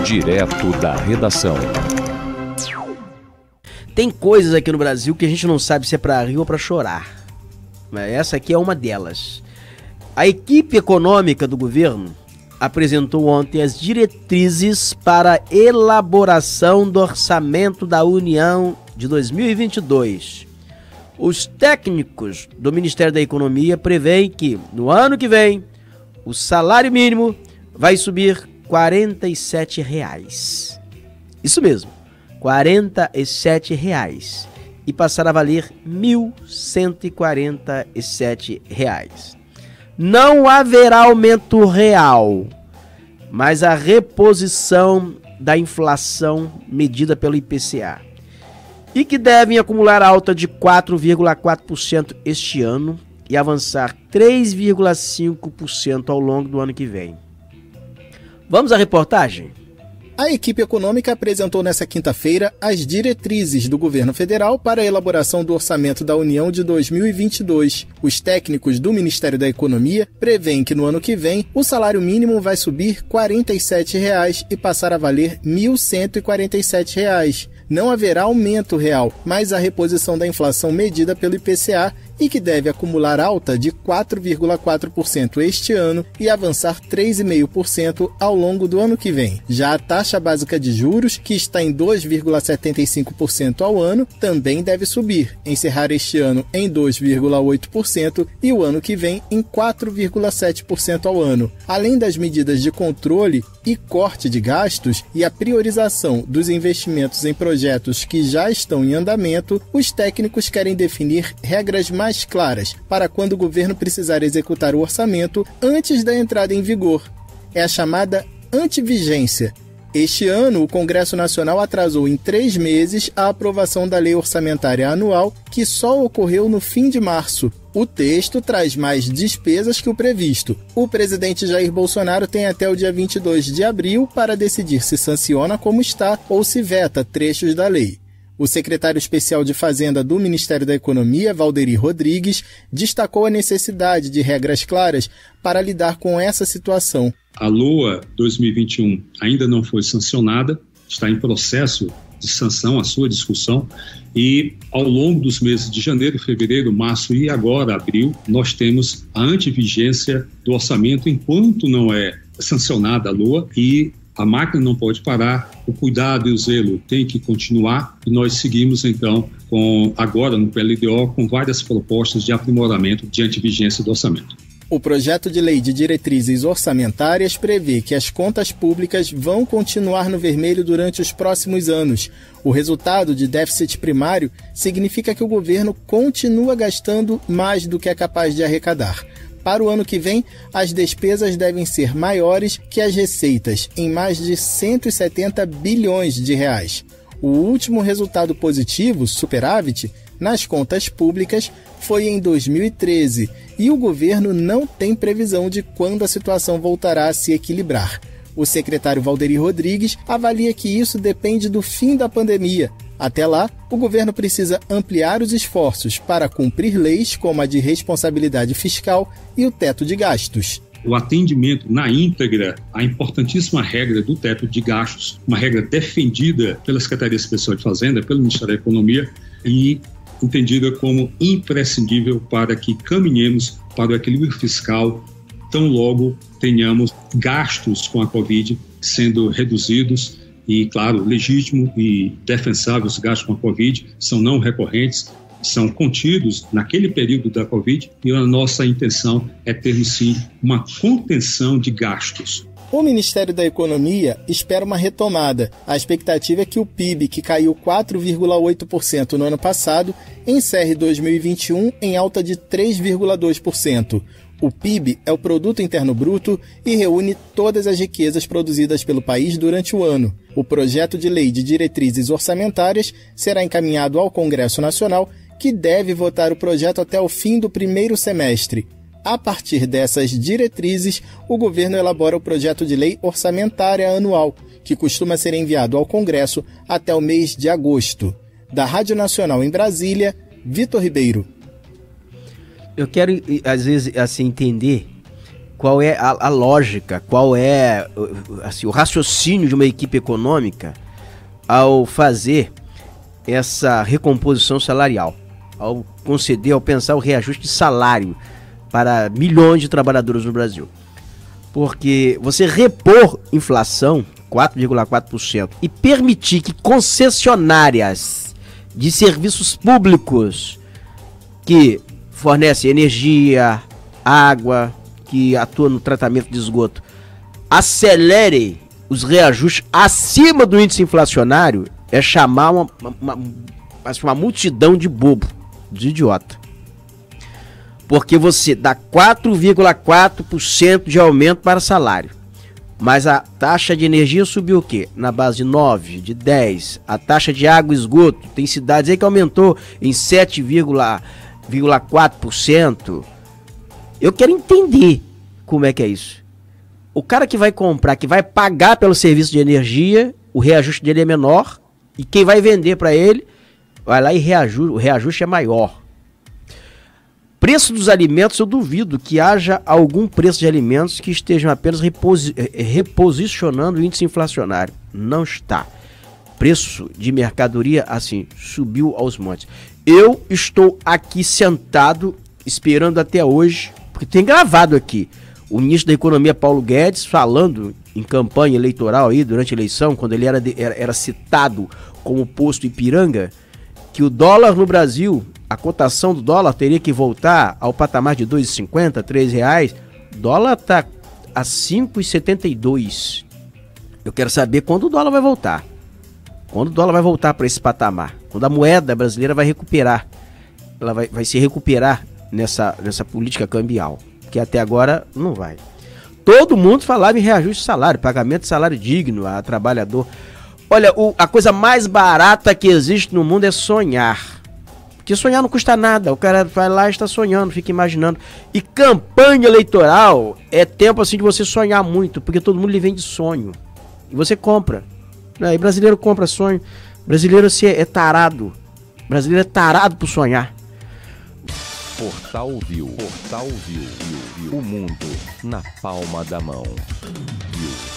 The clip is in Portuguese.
Direto da redação. Tem coisas aqui no Brasil que a gente não sabe se é para rir ou para chorar. Mas essa aqui é uma delas. A equipe econômica do governo apresentou ontem as diretrizes para a elaboração do orçamento da União de 2022. Os técnicos do Ministério da Economia preveem que, no ano que vem, o salário mínimo vai subir R$ 47. Isso mesmo, R$ 47. E passar a valer R$ 1.147. Não haverá aumento real, mas a reposição da inflação medida pelo IPCA, e que devem acumular alta de 4,4% este ano e avançar 3,5% ao longo do ano que vem. Vamos à reportagem? A equipe econômica apresentou nesta quinta-feira as diretrizes do governo federal para a elaboração do orçamento da União de 2022. Os técnicos do Ministério da Economia preveem que no ano que vem o salário mínimo vai subir R$ 47 e passar a valer R$ 1.147. Não haverá aumento real, mas a reposição da inflação medida pelo IPCA e que deve acumular alta de 4,4% este ano e avançar 3,5% ao longo do ano que vem. Já a taxa básica de juros, que está em 2,75% ao ano, também deve subir, encerrar este ano em 2,8% e o ano que vem em 4,7% ao ano. Além das medidas de controle e corte de gastos e a priorização dos investimentos em projetos que já estão em andamento, os técnicos querem definir regras mais claras para quando o governo precisar executar o orçamento antes da entrada em vigor. É a chamada antivigência. Este ano, o Congresso Nacional atrasou em 3 meses a aprovação da Lei Orçamentária Anual, que só ocorreu no fim de março. O texto traz mais despesas que o previsto. O presidente Jair Bolsonaro tem até o dia 22 de abril para decidir se sanciona como está ou se veta trechos da lei. O secretário especial de Fazenda do Ministério da Economia, Valderi Rodrigues, destacou a necessidade de regras claras para lidar com essa situação. A LOA 2021 ainda não foi sancionada, está em processo de sanção, a sua discussão, e ao longo dos meses de janeiro, fevereiro, março e agora abril, nós temos a antivigência do orçamento enquanto não é sancionada a LOA, e a máquina não pode parar, o cuidado e o zelo tem que continuar, e nós seguimos então agora no PLDO com várias propostas de aprimoramento de antivigência do orçamento. O projeto de lei de diretrizes orçamentárias prevê que as contas públicas vão continuar no vermelho durante os próximos anos. O resultado de déficit primário significa que o governo continua gastando mais do que é capaz de arrecadar. Para o ano que vem, as despesas devem ser maiores que as receitas, em mais de 170 bilhões de reais. O último resultado positivo, superávit, nas contas públicas foi em 2013 e o governo não tem previsão de quando a situação voltará a se equilibrar. O secretário Valderi Rodrigues avalia que isso depende do fim da pandemia. Até lá, o governo precisa ampliar os esforços para cumprir leis como a de responsabilidade fiscal e o teto de gastos. O atendimento na íntegra à importantíssima regra do teto de gastos, uma regra defendida pela Secretaria Especial de Fazenda, pelo Ministério da Economia e entendida como imprescindível para que caminhemos para o equilíbrio fiscal tão logo tenhamos gastos com a Covid sendo reduzidos e, claro, legítimo e defensável os gastos com a Covid, são não recorrentes, são contidos naquele período da Covid e a nossa intenção é termos, sim, uma contenção de gastos. O Ministério da Economia espera uma retomada. A expectativa é que o PIB, que caiu 4,8% no ano passado, encerre 2021 em alta de 3,2%. O PIB é o Produto Interno Bruto e reúne todas as riquezas produzidas pelo país durante o ano. O projeto de lei de diretrizes orçamentárias será encaminhado ao Congresso Nacional, que deve votar o projeto até o fim do primeiro semestre. A partir dessas diretrizes, o governo elabora o projeto de lei orçamentária anual, que costuma ser enviado ao Congresso até o mês de agosto. Da Rádio Nacional em Brasília, Vitor Ribeiro. Eu quero, às vezes, assim, entender qual é a lógica, qual é assim, o raciocínio de uma equipe econômica ao fazer essa recomposição salarial, ao conceder, ao pensar o reajuste de salário para milhões de trabalhadores no Brasil. Porque você repor inflação, 4,4%, e permitir que concessionárias de serviços públicos que fornecem energia, água, que atuam no tratamento de esgoto, acelere os reajustes acima do índice inflacionário, é chamar uma multidão de bobo, de idiota. Porque você dá 4,4% de aumento para salário, mas a taxa de energia subiu o quê? Na base de 9, de 10. A taxa de água e esgoto, tem cidades aí que aumentou em 7,4%. Eu quero entender como é que é isso. O cara que vai comprar, que vai pagar pelo serviço de energia, o reajuste dele é menor, e quem vai vender para ele, vai lá e o reajuste é maior. Preço dos alimentos, eu duvido que haja algum preço de alimentos que estejam apenas reposicionando o índice inflacionário. Não está. Preço de mercadoria, assim, subiu aos montes. Eu estou aqui sentado, esperando até hoje, porque tem gravado aqui, o ministro da Economia, Paulo Guedes, falando em campanha eleitoral aí, durante a eleição, quando ele era citado como posto Ipiranga, que o dólar no Brasil, a cotação do dólar teria que voltar ao patamar de R$ 2,50, R$ 3. O dólar está a 5,72. Eu quero saber quando o dólar vai voltar. Quando o dólar vai voltar para esse patamar. Quando a moeda brasileira vai recuperar. Ela vai se recuperar nessa política cambial. Que até agora não vai. Todo mundo falava em reajuste de salário, pagamento de salário digno a trabalhador. Olha, a coisa mais barata que existe no mundo é sonhar. Porque sonhar não custa nada. O cara vai lá e está sonhando, fica imaginando. E campanha eleitoral é tempo assim de você sonhar muito, porque todo mundo lhe vende sonho. E você compra. E brasileiro compra sonho. Brasileiro é tarado. Brasileiro é tarado por sonhar. Portal View. O mundo na palma da mão. View.